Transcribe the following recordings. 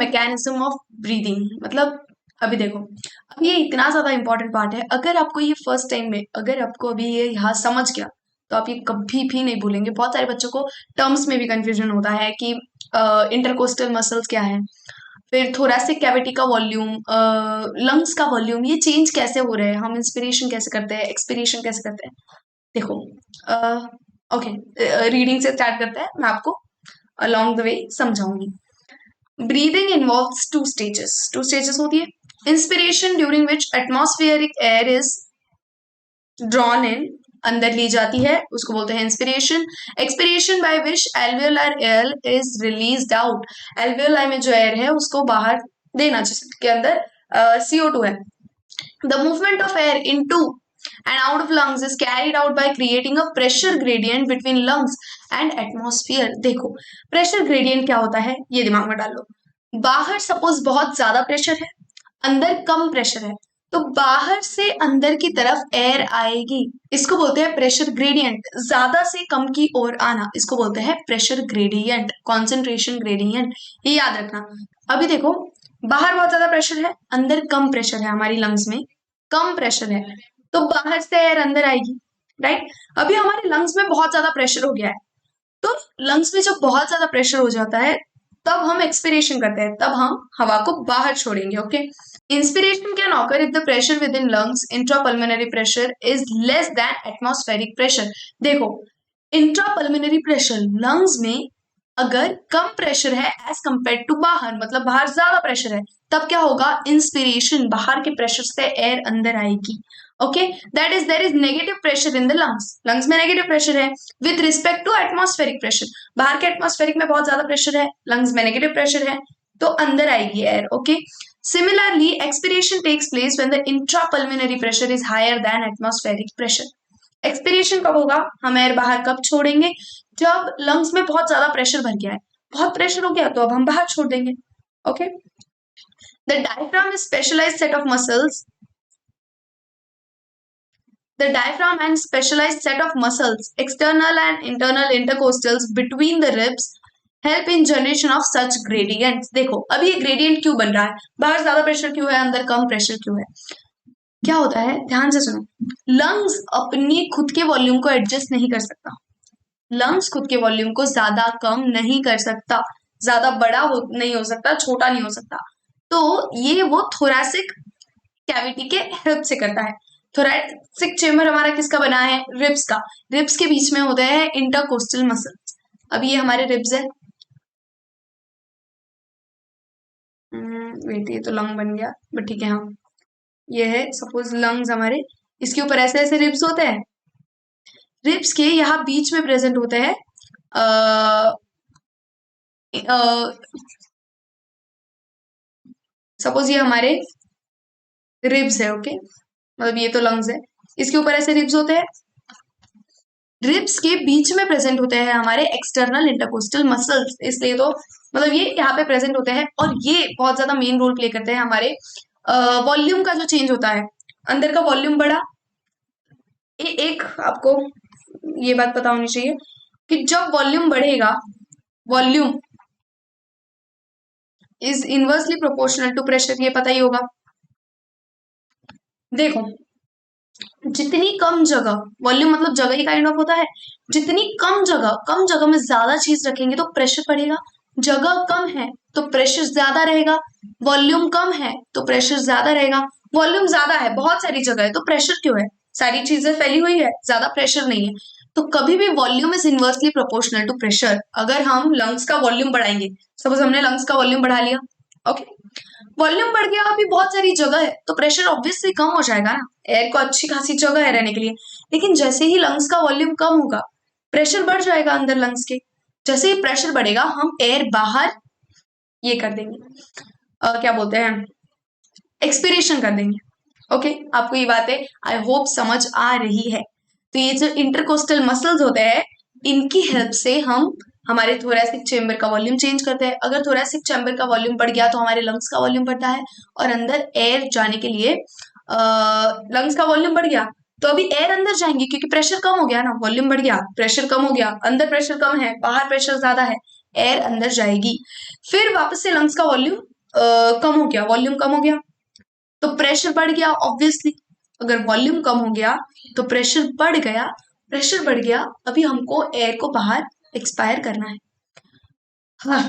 Mechanism of breathing, मतलब अभी देखो, अब ये इतना ज्यादा इंपॉर्टेंट पार्ट है। अगर आपको ये फर्स्ट टाइम में, अगर आपको अभी ये यहाँ समझ गया तो आप ये कभी भी नहीं भूलेंगे। बहुत सारे बच्चों को टर्म्स में भी कंफ्यूजन होता है कि इंटरकोस्टल मसल्स क्या है, फिर थोरैसिक कैविटी का वॉल्यूम, लंग्स का वॉल्यूम, ये चेंज कैसे हो रहे हैं, हम इंस्पिरेशन कैसे करते हैं, एक्सपिरेशन कैसे करते हैं। देखो, ओके, रीडिंग से स्टार्ट करते हैं, मैं आपको अलोंग द वे समझाऊंगी। ब्रीदिंग इन्वॉल्व्स टू स्टेजेस होती है। Inspiration during which atmospheric air is drawn in, अंदर ली जाती है, उसको बोलते हैं inspiration. Expiration by which alveolar air is released out, alveoli में जो एयर है उसको बाहर देना, जिसके अंदर CO2 है। The movement of air into and out of lungs is carried out by creating a pressure gradient between lungs and atmosphere। देखो, प्रेशर ग्रेडियंट क्या होता है ये दिमाग में डाल लो। बाहर सपोज बहुत ज्यादा प्रेशर है, अंदर कम प्रेशर है, तो बाहर से अंदर की तरफ एयर आएगी, इसको बोलते हैं प्रेशर ग्रेडियंट। ज्यादा से कम की ओर आना, इसको बोलते हैं प्रेशर ग्रेडियंट, कॉन्सेंट्रेशन ग्रेडियंट, ये याद रखना। अभी देखो, बाहर बहुत ज्यादा प्रेशर है, अंदर कम प्रेशर है, हमारी लंग्स में कम प्रेशर है, तो बाहर से एयर अंदर आएगी, राइट। अभी हमारे लंग्स में बहुत ज्यादा प्रेशर हो गया है, तो लंग्स में जब बहुत ज्यादा प्रेशर हो जाता है तब हम एक्सपिरेशन करते हैं, तब हम हवा को बाहर छोड़ेंगे, okay. Inspiration can occur if the pressure with in lungs intrapulmonary pressure is less than atmospheric pressure. देखो, इंट्रापल्मोनरी प्रेशर लंग्स में अगर कम प्रेशर है एज कंपेयर टू बाहर, मतलब बाहर ज्यादा प्रेशर है, तब क्या होगा, इंस्पिरेशन, बाहर के प्रेशर से एयर अंदर आएगी, okay. That is there is negative pressure in the lungs, lungs में नेगेटिव प्रेशर है with respect to atmospheric pressure. बाहर के एटमॉस्फेरिक में बहुत ज्यादा प्रेशर है, लंग्स में नेगेटिव प्रेशर है, तो अंदर आएगी air, okay. Similarly expiration takes place when the intrapulmonary pressure is higher than atmospheric pressure. Expiration कब होगा, हम एयर बाहर कब छोड़ेंगे, जब लंग्स में बहुत ज्यादा प्रेशर भर गया है, बहुत प्रेशर हो गया तो अब हम बाहर छोड़ देंगे, okay. The diaphragm is specialised set of muscles, the diaphragm and specialized set of muscles, external and internal intercostals between the ribs, help in generation of such gradients। देखो, अब ये gradient क्यों बन रहा है, बाहर ज्यादा प्रेशर क्यों है, अंदर कम प्रेशर क्यों है, क्या होता है, ध्यान से सुनो। लंग्स अपनी खुद के वॉल्यूम को एडजस्ट नहीं कर सकता, लंग्स खुद के वॉल्यूम को ज्यादा कम नहीं कर सकता, ज्यादा बड़ा नहीं हो सकता, छोटा नहीं हो सकता, तो ये वो थोरैसिक कैविटी के हेल्प से करता है। थोरैसिक चेम्बर हमारा किसका बना है, रिब्स का, रिब्स के बीच में होते हैं इंटरकोस्टल मसल्स। अब ये हमारे रिब्स है, वेट, ये तो लंग बन गया, बट ठीक है, हाँ ये है सपोज लंग्स हमारे, इसके ऊपर ऐसे ऐसे रिब्स होते हैं, रिब्स के यहाँ बीच में प्रेजेंट होते हैं सपोज ये हमारे रिब्स है, ओके, मतलब ये तो लंग्स है, इसके ऊपर ऐसे रिब्स होते हैं, रिब्स के बीच में प्रेजेंट होते हैं हमारे एक्सटर्नल इंटरकोस्टल मसल्स, इसलिए तो मतलब ये यहाँ पे प्रेजेंट होते हैं, और ये बहुत ज्यादा मेन रोल प्ले करते हैं हमारे वॉल्यूम का जो चेंज होता है, अंदर का वॉल्यूम बढ़ा। एक आपको ये बात पता होनी चाहिए कि जब वॉल्यूम बढ़ेगा, volume is inversely proportional to pressure, ये पता ही होगा। देखो, जितनी कम जगह, वॉल्यूम मतलब जगह ही काइंड ऑफ होता है, जितनी कम जगह में ज्यादा चीज रखेंगे तो प्रेशर बढ़ेगा, जगह कम है तो प्रेशर ज्यादा रहेगा, वॉल्यूम कम है तो प्रेशर ज्यादा रहेगा, वॉल्यूम ज्यादा है, बहुत सारी जगह है, तो प्रेशर क्यों है, सारी चीजें फैली हुई है, ज्यादा प्रेशर नहीं है, तो कभी भी volume is inversely proportional to pressure. अगर हम लंग्स का वॉल्यूम बढ़ाएंगे, सपोज हमने लंग्स का वॉल्यूम बढ़ा लिया, ओके, वॉल्यूम बढ़ गया, अभी बहुत सारी जगह है, तो प्रेशर ऑब्वियसली कम हो जाएगा ना, एयर को अच्छी खासी जगह है रहने के लिए, लेकिन जैसे ही लंग्स का वॉल्यूम कम होगा, प्रेशर बढ़ जाएगा अंदर लंग्स के, जैसे ही प्रेशर बढ़ेगा हम एयर बाहर ये कर देंगे, क्या बोलते हैं, एक्सपिरेशन कर देंगे, ओके। आपको ये बातें आई होप समझ आ रही है। तो ये जो इंटरकोस्टल मसल्स होते हैं, इनकी हेल्प से हम हमारे थोरैसिक चेम्बर का वॉल्यूम चेंज करते हैं। अगर थोरैसिक चेम्बर का वॉल्यूम बढ़ गया तो हमारे लंग्स का वॉल्यूम बढ़ता है, और अंदर एयर जाने के लिए लंग्स का वॉल्यूम बढ़ गया तो अभी एयर अंदर जाएंगे, क्योंकि प्रेशर कम हो गया ना, वॉल्यूम बढ़ गया, प्रेशर कम हो गया, अंदर प्रेशर कम है, बाहर प्रेशर ज्यादा है, एयर अंदर जाएगी, फिर वापस से लंग्स का वॉल्यूम कम हो गया, वॉल्यूम कम हो गया तो प्रेशर बढ़ गया ऑब्वियसली। अगर वॉल्यूम कम हो गया तो प्रेशर बढ़ गया, प्रेशर बढ़ गया, अभी हमको एयर को बाहर एक्सपायर करना है। हाँ,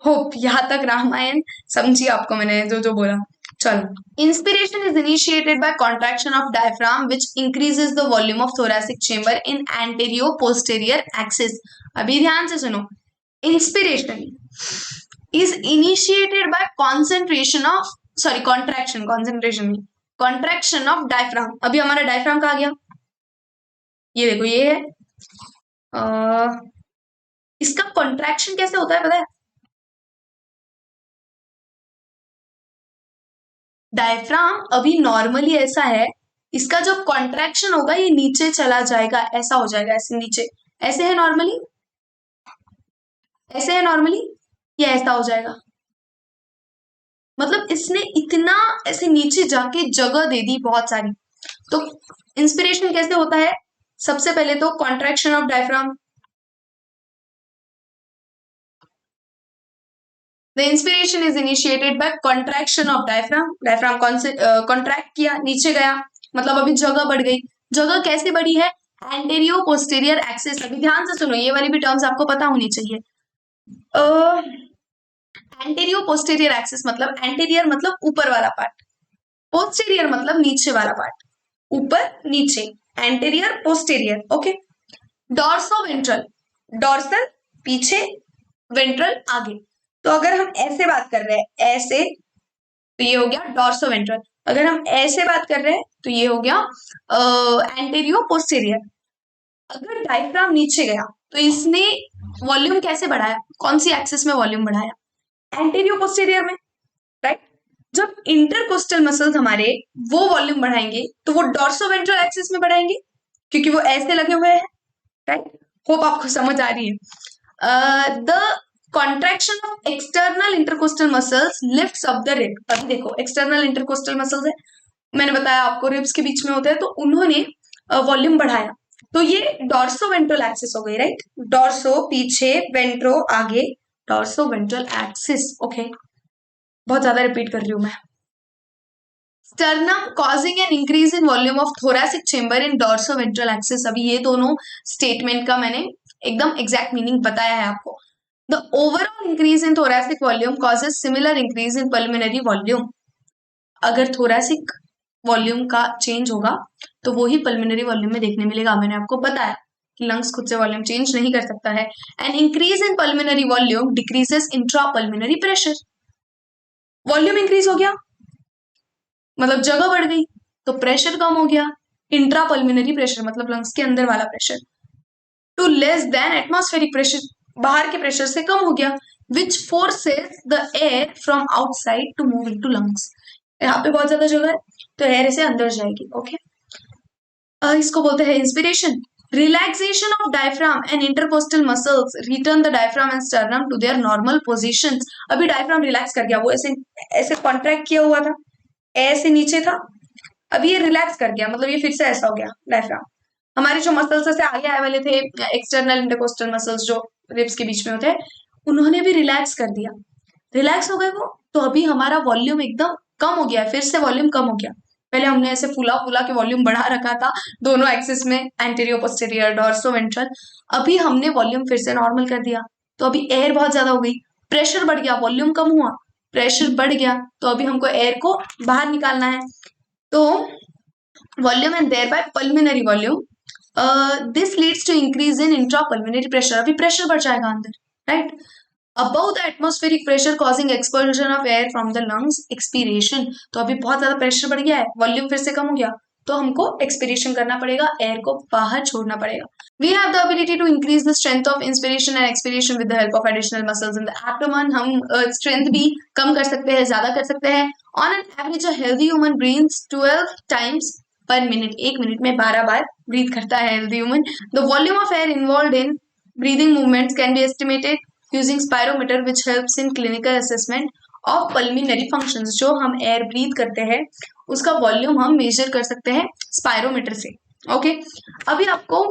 होप यहाँ तक रामायण समझी आपको मैंने जो जो बोला। चलो, inspiration is initiated by contraction of diaphragm which increases the volume of thoracic chamber in anteroposterior axis. अभी ध्यान से सुनो, inspiration is initiated by concentration of, sorry contraction contraction of diaphragm. अभी हमारा डायफ्राम कहाँ गया, ये देखो ये है। इसका कॉन्ट्रैक्शन कैसे होता है पता है? डायफ्राम अभी नॉर्मली ऐसा है, इसका जब कॉन्ट्रैक्शन होगा ये नीचे चला जाएगा, ऐसा हो जाएगा, ऐसे नीचे, ऐसे है नॉर्मली, ऐसे है नॉर्मली, ये ऐसा हो जाएगा। मतलब इसने इतना ऐसे नीचे जाके जगह दे दी बहुत सारी। तो इंस्पिरेशन कैसे होता है? सबसे पहले तो contraction of diaphragm, the inspiration is initiated by contraction of diaphragm. Diaphragm कौन से कॉन्ट्रैक्ट किया, नीचे गया, मतलब अभी जगह बढ़ गई। जगह कैसे बढ़ी है? Antero posterior axis. अभी ध्यान से सुनो, ये वाली भी टर्म्स आपको पता होनी चाहिए। एंटेरियो पोस्टीरियर एक्सिस मतलब, एंटेरियर मतलब ऊपर वाला पार्ट, पोस्टीरियर मतलब नीचे वाला पार्ट, ऊपर नीचे, anterior posterior, okay. Dorso ventral, dorsal पीछे, वेंट्रल आगे। तो अगर हम ऐसे बात कर रहे हैं, ऐसे, तो ये हो गया डॉर्सो वेंट्रल। अगर हम ऐसे बात कर रहे हैं तो ये हो गया एंटेरियो पोस्टीरियर। अगर डायफ्राम नीचे गया तो इसने वॉल्यूम कैसे बढ़ाया, कौन सी एक्सिस में वॉल्यूम बढ़ाया? एंटेरियो पोस्टीरियर में, राइट। जब इंटरकोस्टल मसल्स हमारे वो वॉल्यूम बढ़ाएंगे तो वो डॉर्सो वेंट्रल एक्सिस में बढ़ाएंगे, क्योंकि वो ऐसे लगे हुए हैं, राइट। होप आपको समझ आ रही है। The contraction of external intercostal muscles lifts up the rib. अभी देखो एक्सटर्नल इंटरकोस्टल मसल्स है, मैंने बताया आपको रिब्स के बीच में होते हैं, तो उन्होंने वॉल्यूम बढ़ाया, तो ये डॉर्सो वेंट्रल एक्सिस हो गई, राइट। डॉर्सो पीछे, वेंट्रो आगे, डॉर्सो वेंट्रल एक्सिस, ओके। बहुत ज्यादा रिपीट कर रही हूं मैं। Sternum causing an increase in volume of thoracic chamber in dorso ventral axis. अभी ये दोनों स्टेटमेंट का मैंने एकदम एग्जैक्ट मीनिंग बताया है आपको। The overall increase in thoracic volume causes similar increase in pulmonary volume. अगर थोरैसिक वॉल्यूम का चेंज होगा तो वो ही पल्मोनरी वॉल्यूम में देखने मिलेगा। मैंने आपको बताया कि लंग्स खुद से वॉल्यूम चेंज नहीं कर सकता है। And increase in pulmonary volume decreases intra pulmonary pressure. Volume increase हो गया मतलब जगह बढ़ गई, तो प्रेशर कम हो गया, इंट्रा पल्मोनरी प्रेशर मतलब लंग्स के अंदर वाला pressure, to less than atmospheric pressure, बाहर के प्रेशर से कम हो गया, which forces the air from outside to move into lungs. यहाँ पे बहुत ज्यादा जगह है तो एयर से अंदर जाएगी, ओके। इसको बोलते हैं inspiration. Relaxation of diaphragm and intercostal muscles return the diaphragm and sternum to their normal positions. अभी डायफ्राम रिलैक्स कर गया, वो ऐसे ऐसे कॉन्ट्रैक्ट किया हुआ था, ऐसे नीचे था, अभी ये रिलैक्स कर गया, मतलब ये फिर से ऐसा हो गया डायफ्राम। हमारे जो मसल्स से आगे आए वाले थे, एक्सटर्नल इंटरकोस्टल मसल्स जो रिब्स के बीच में होते हैं, उन्होंने भी रिलैक्स कर दिया, रिलैक्स हो गए वो, तो अभी हमारा वॉल्यूम एकदम कम हो गया, फिर से वॉल्यूम कम हो गया। पहले हमने ऐसे फूला फूला के वॉल्यूम बढ़ा रखा था दोनों एक्सिस में, एंटीरियर पोस्टीरियर डॉर्सो वेंट्रल, अभी हमने वॉल्यूम फिर से नॉर्मल कर दिया, तो अभी एयर बहुत ज्यादा हो गई, प्रेशर बढ़ गया, वॉल्यूम कम हुआ, प्रेशर बढ़ गया, तो अभी हमको एयर को बाहर निकालना है, तो volume and thereby pulmonary volume, this leads to increase in intrapulmonary pressure. अभी प्रेशर बढ़ जाएगा अंदर, right, above the atmospheric pressure causing expulsion of air from the lungs, expiration। तो अभी बहुत ज्यादा प्रेशर बढ़ गया है, वॉल्यूम फिर से कम हो गया, तो हमको एक्सपिरेशन करना पड़ेगा, एयर को बाहर छोड़ना पड़ेगा। We have the ability to increase the strength of inspiration and expiration with the help of additional muscles in the abdomen। हम strength भी कम कर सकते हैं, ज्यादा कर सकते हैं। On an average, a healthy human breathes 12 times per minute। एक मिनट में 12 बार ब्रीथ करता है healthy human। The volume of air involved in breathing movements can be estimated using spirometer which helps in clinical assessment of pulmonary functions। जो हम air breathe करते हैं उसका volume हम मेजर कर सकते हैं स्पायरोमीटर से, ओके। अभी आपको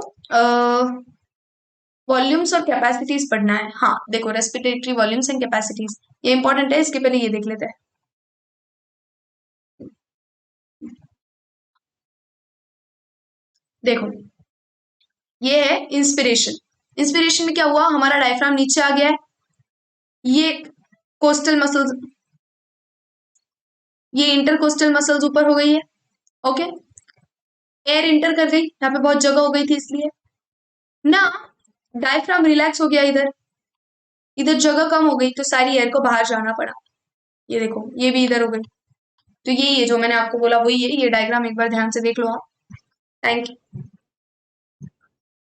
वॉल्यूम्स और कैपेसिटीज पढ़ना है। हाँ देखो, रेस्पिरेटरी वॉल्यूम्स एंड कैपेसिटीज, ये इंपॉर्टेंट है, इसके पहले ये देख लेते हैं। देखो, ये है इंस्पिरेशन। इंस्पिरेशन में क्या हुआ, हमारा डायफ्राम नीचे आ गया है, ये कोस्टल मसल्स, ये इंटरकोस्टल मसल्स ऊपर हो गई है। ओके, एयर इंटर कर गई, यहाँ पे बहुत जगह हो गई थी इसलिए ना, डायफ्राम रिलैक्स हो गया, इधर इधर जगह कम हो गई तो सारी एयर को बाहर जाना पड़ा। ये देखो, ये भी इधर हो गई। तो यही है जो मैंने आपको बोला, वही है ये डायग्राम, एक बार ध्यान से देख लो आप। Thank you.